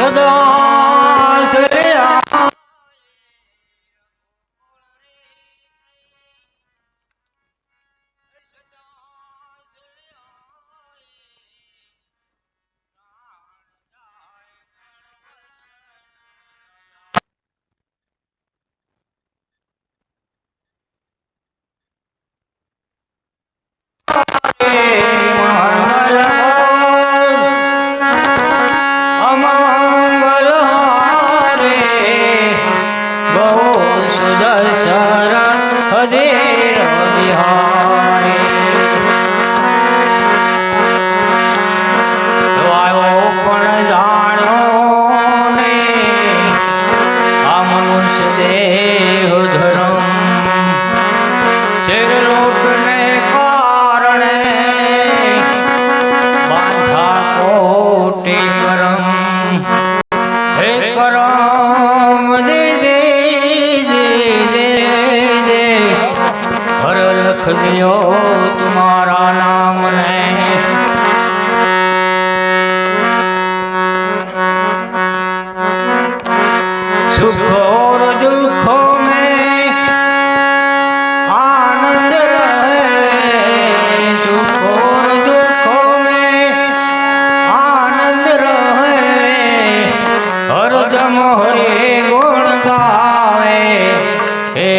સદા શ્રેયા तुम्हारा नाम ने सुख और दुखों में आनंद रहे, सुख और दुखों में आनंद रहे, हरदम हरे गुण गावे हे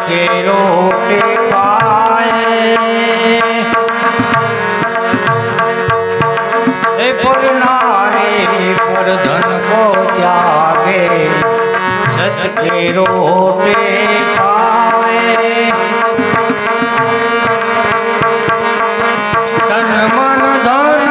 के रोटे खाए पर नारी पर धन को त्यागे सत के रोटे खाए तन मन धन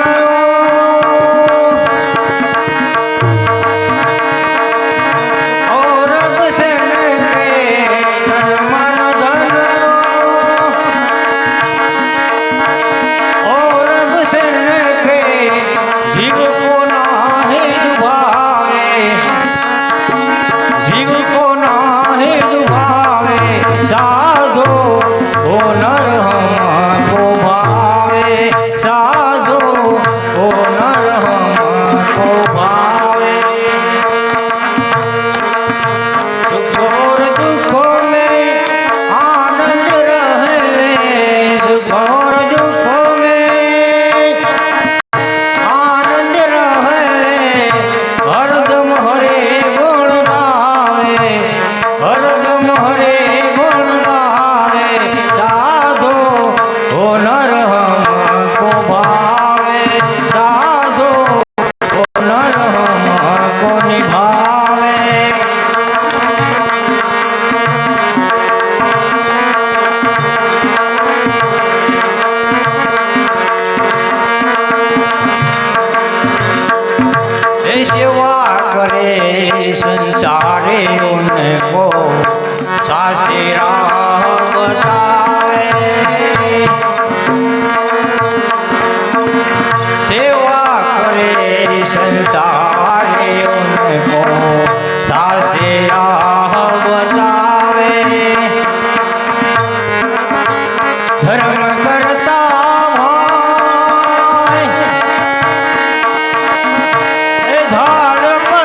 धाड़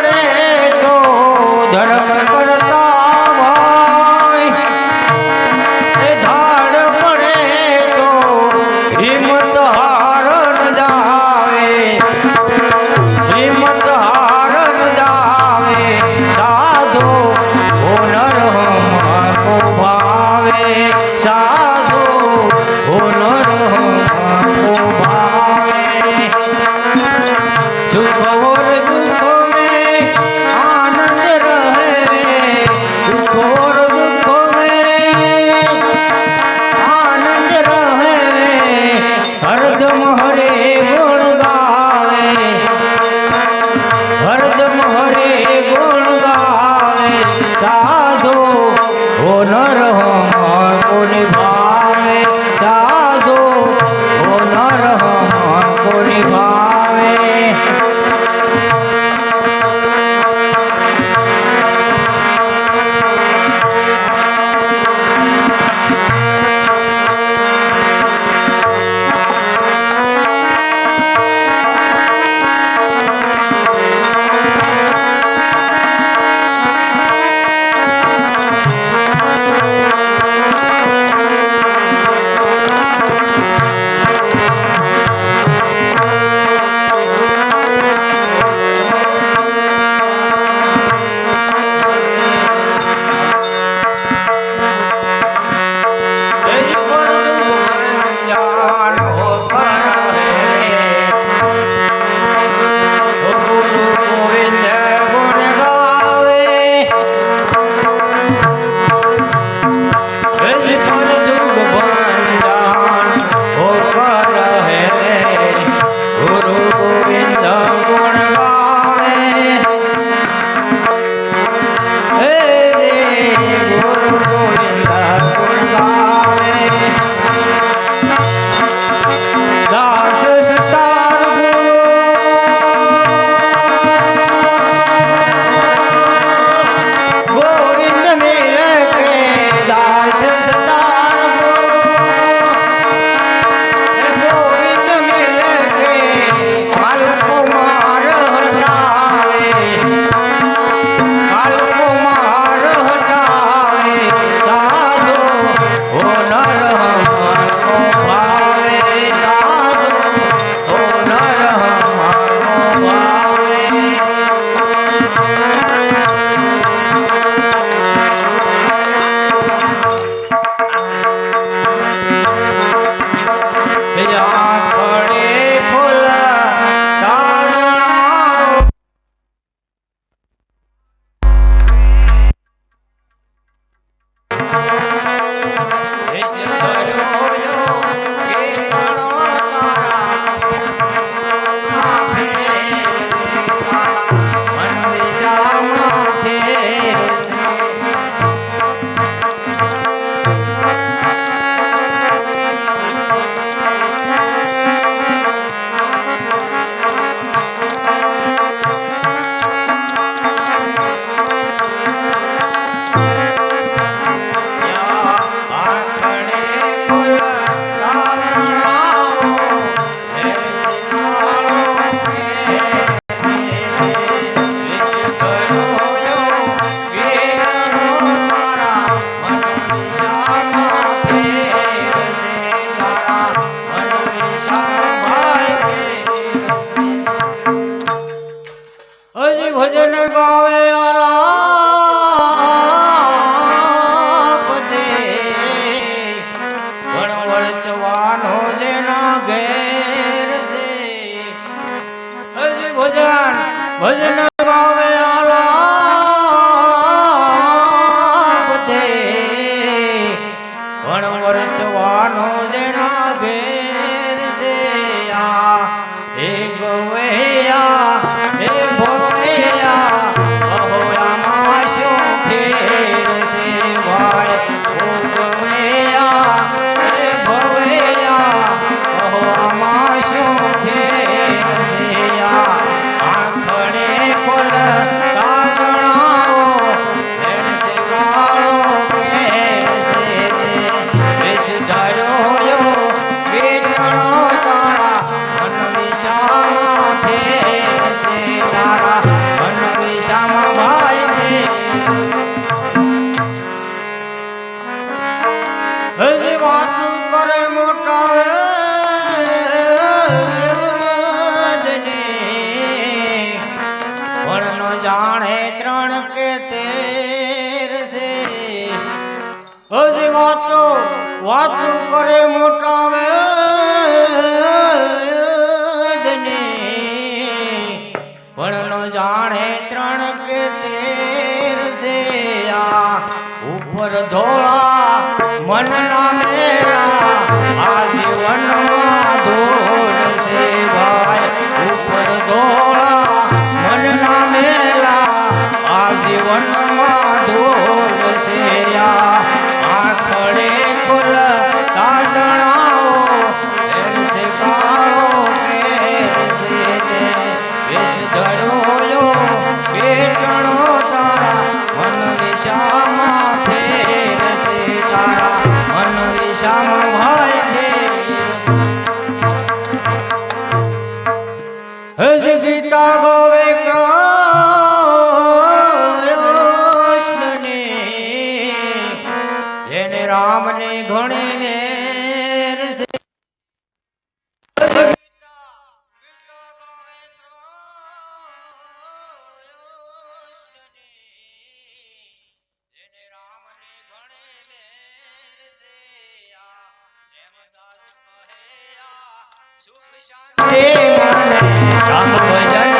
सुख और दुख में आनंद रहे, सुख और दुख में आनंद रहे, हरदम हरे गुण गावे, हरदम हरे गुण गावे, साधो हो नर हमको निभावे, साधो हो नर हमको निभावे। ભજન ગાવે આલાપ દે, પણ વર્તવાનો જેના ઘેર છે. હજી ભજન ગાવે આલાપ દે, પણ વર્તવાનો જેના ઘેર છે. આ હે ગવૈયા હે ભોળૈયા, અહો આમાં શું ફેર છે ભાઈ. ઓ ગવૈયા હે ભોળૈયા, અહો આમાં શું ફેર છે. આંખડે ખોલ કાગણાઓ, ફેર છે કાળો ફેર છે. વેશ ધર્યો વેચણો તારા, મન વિશામાં ફેર છે. તારા મન વિશામાં ભાઈ છે. હજી વાત કરે મોટા વેદની, પણ ન જાણે ત્રણ કે તેર છે. હજી વાત કરે મોટા વેદની, પણ ન જાણે 3 કે 13 છે આ ઉપર ધોળા મનના મેળા આ જીવનમાં ધોળ છે ભાઈ ઉપર ધોળા મનના મેળા આ જીવનમાં ધોળ છે આ ખડે ખુલ તાડણાઓ એરસે કાળો કેરસે વેશ ધરોયો બેટણો તારા મન વિષામાં ફેરસે તારા મન વિષામાં ભાઈ હજ ગીતા ગોવે કૃષ્ણને જેને રામને ઘણી મેર છે રામ ભજન રામ ભજન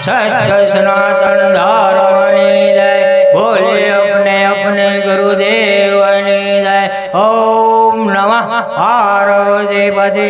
सत्य सनातन धर्म जय बोले अपने अपने गुरुदेव जय ओम नमः पार्वती पति